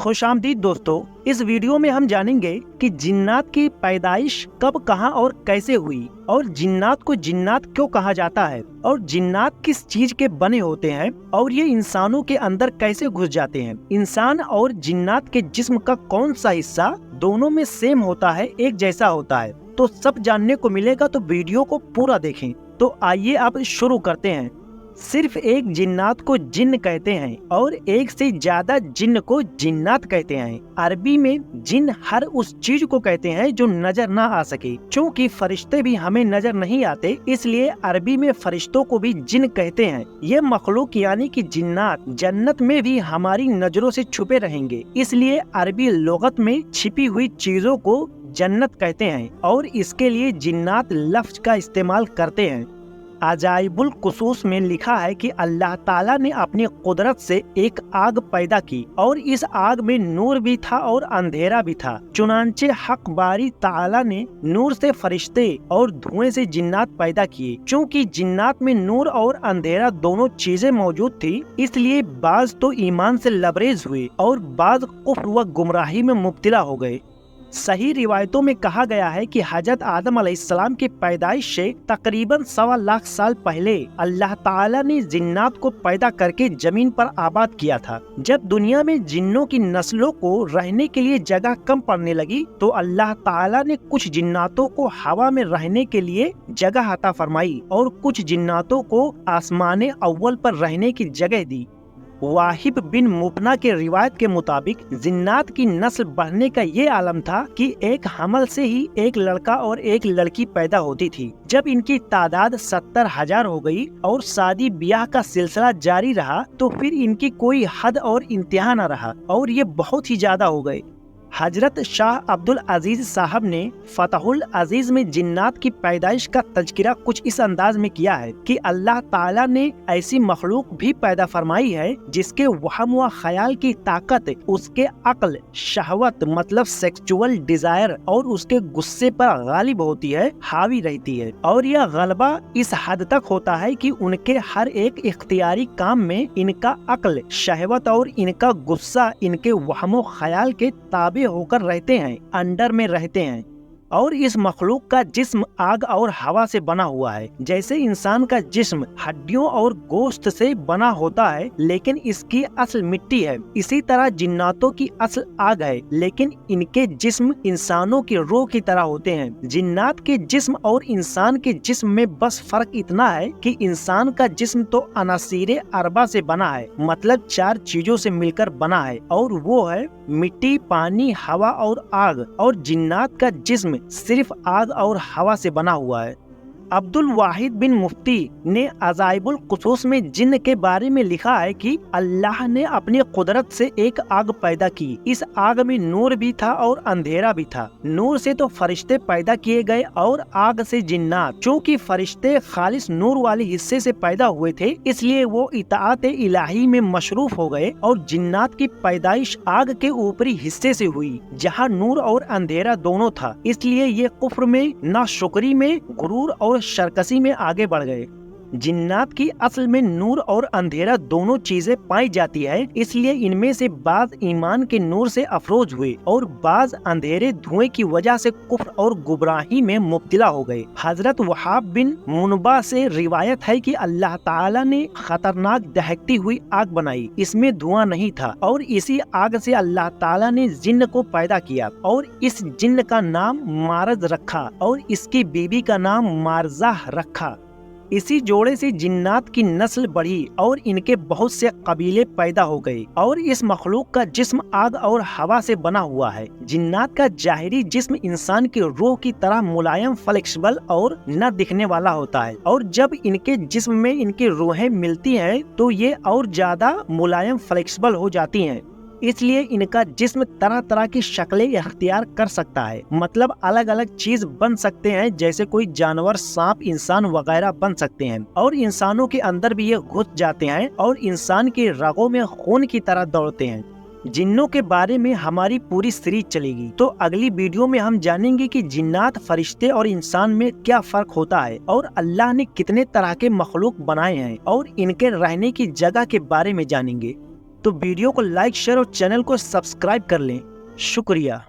खुशामदीद दोस्तों, इस वीडियो में हम जानेंगे कि जिन्नात की पैदाइश कब, कहां और कैसे हुई, और जिन्नात को जिन्नात क्यों कहा जाता है, और जिन्नात किस चीज के बने होते हैं, और ये इंसानों के अंदर कैसे घुस जाते हैं। इंसान और जिन्नात के जिस्म का कौन सा हिस्सा दोनों में सेम होता है, एक जैसा होता है, तो सब जानने को मिलेगा। तो वीडियो को पूरा देखें। तो आइए अब शुरू करते हैं। सिर्फ एक जिन्नात को जिन्न कहते हैं और एक से ज्यादा जिन्न को जिन्नात कहते हैं। अरबी में जिन्न हर उस चीज को कहते हैं जो नजर ना आ सके। चूँकि फरिश्ते भी हमें नजर नहीं आते, इसलिए अरबी में फरिश्तों को भी जिन्न कहते हैं। ये मखलूक यानी कि जिन्नात जन्नत में भी हमारी नजरों से छुपे रहेंगे, इसलिए अरबी लुगत में छिपी हुई चीजों को जन्नत कहते हैं और इसके लिए जिन्नात लफ्ज का इस्तेमाल करते हैं। अजाइबुल कुसूस में लिखा है कि अल्लाह ताला ने अपनी कुदरत से एक आग पैदा की और इस आग में नूर भी था और अंधेरा भी था। चुनांचे हक बारी ताला ने नूर से फरिश्ते और धुएं से जिन्नात पैदा किए। चूँकि जिन्नात में नूर और अंधेरा दोनों चीजें मौजूद थी, इसलिए बाज तो ईमान से लबरेज हुए और बाज कुफ्र व गुमराही में मुब्तला हो गए। सही रिवायतों में कहा गया है कि हजरत आदम अलैहिस्सलाम की पैदाइश से तकरीबन 1.25 लाख साल पहले अल्लाह ताला ने जिन्नात को पैदा करके जमीन पर आबाद किया था। जब दुनिया में जिन्नों की नस्लों को रहने के लिए जगह कम पड़ने लगी, तो अल्लाह ताला ने कुछ जिन्नातों को हवा में रहने के लिए जगह अता फरमाई और कुछ जिन्नातों को आसमान अव्वल पर रहने की जगह दी। वाहिब बिन मुबना के रिवायत के मुताबिक जिन्नात की नस्ल बढ़ने का ये आलम था कि एक हमल से ही एक लड़का और एक लड़की पैदा होती थी। जब इनकी तादाद 70,000 हो गई और शादी ब्याह का सिलसिला जारी रहा, तो फिर इनकी कोई हद और इंतहा न रहा और ये बहुत ही ज्यादा हो गए। हजरत शाह अब्दुल अजीज साहब ने फतहुल अजीज में जिन्नात की पैदाइश का तज़किरा कुछ इस अंदाज में किया है कि अल्लाह ताला ने ऐसी मखलूक भी पैदा फरमाई है जिसके वहम व ख्याल की ताकत उसके अक्ल, शहवत मतलब सेक्सुअल डिजायर और उसके गुस्से पर गालिब होती है, हावी रहती है। और यह गलबा इस हद तक होता है कि उनके हर एक इख्तियारी काम में इनका अक्ल, शहवत और इनका गुस्सा इनके वहम व ख्याल के ताबे होकर रहते हैं, अंडर में रहते हैं। और इस मखलूक का जिस्म आग और हवा से बना हुआ है। जैसे इंसान का जिस्म हड्डियों और गोश्त से बना होता है, लेकिन इसकी असल मिट्टी है, इसी तरह जिन्नातों की असल आग है, लेकिन इनके जिस्म इंसानों की रूह की तरह होते हैं। जिन्नात के जिस्म और इंसान के जिस्म में बस फर्क इतना है कि इंसान का जिस्म तो अनासीरे अरबा से बना है, मतलब 4 चीजों से मिलकर बना है, और वो है मिट्टी, पानी, हवा और आग। और जिन्नात का जिस्म सिर्फ आग और हवा से बना हुआ है। अब्दुल वाहिद बिन मुफ्ती ने अजाइबुल कुसूस में जिन्न के बारे में लिखा है कि अल्लाह ने अपनी कुदरत से एक आग पैदा की। इस आग में नूर भी था और अंधेरा भी था। नूर से तो फरिश्ते पैदा किए गए और आग से जिन्नात। चूँकि फरिश्ते खालिस नूर वाले हिस्से से पैदा हुए थे, इसलिए वो इताअत इलाही में मशरूफ हो गए, और जिन्नात की पैदाइश आग के ऊपरी हिस्से से हुई जहाँ नूर और अंधेरा दोनों था। इसलिए ये कुफ्र में, नाशुक्री में, गुरूर और शरकसी में आगे बढ़ गए। जिन्नात की असल में नूर और अंधेरा दोनों चीजें पाई जाती है, इसलिए इनमें से बाज ईमान के नूर से अफरोज हुए और बाज अंधेरे धुएं की वजह से कुफ्र और गुमराही में मुब्तला हो गए। हजरत वहाब बिन मुनबा से रिवायत है कि अल्लाह ताला ने खतरनाक दहकती हुई आग बनाई, इसमें धुआं नहीं था, और इसी आग से अल्लाह ताला ने जिन्न को पैदा किया और इस जिन्न का नाम मारज रखा और इसकी बीबी का नाम मारजाह रखा। इसी जोड़े से जिन्नात की नस्ल बढ़ी और इनके बहुत से कबीले पैदा हो गए, और इस मखलूक का जिस्म आग और हवा से बना हुआ है। जिन्नात का जाहिरी जिस्म इंसान की रूह की तरह मुलायम, फ्लेक्सिबल और न दिखने वाला होता है, और जब इनके जिस्म में इनकी रूहें मिलती हैं तो ये और ज्यादा मुलायम, फ्लेक्सिबल हो जाती हैं। इसलिए इनका जिस्म तरह तरह की शक्लें इख्तियार कर सकता है, मतलब अलग अलग चीज बन सकते हैं, जैसे कोई जानवर, सांप, इंसान वगैरह बन सकते हैं, और इंसानों के अंदर भी ये घुस जाते हैं और इंसान की रगों में खून की तरह दौड़ते हैं। जिन्नों के बारे में हमारी पूरी सीरीज चलेगी, तो अगली वीडियो में हम जानेंगे कि जिन्नात, फरिश्ते और इंसान में क्या फर्क होता है, और अल्लाह ने कितने तरह के मखलूक बनाए हैं, और इनके रहने की जगह के बारे में जानेंगे। तो वीडियो को लाइक शेयर और चैनल को सब्सक्राइब कर लें। शुक्रिया।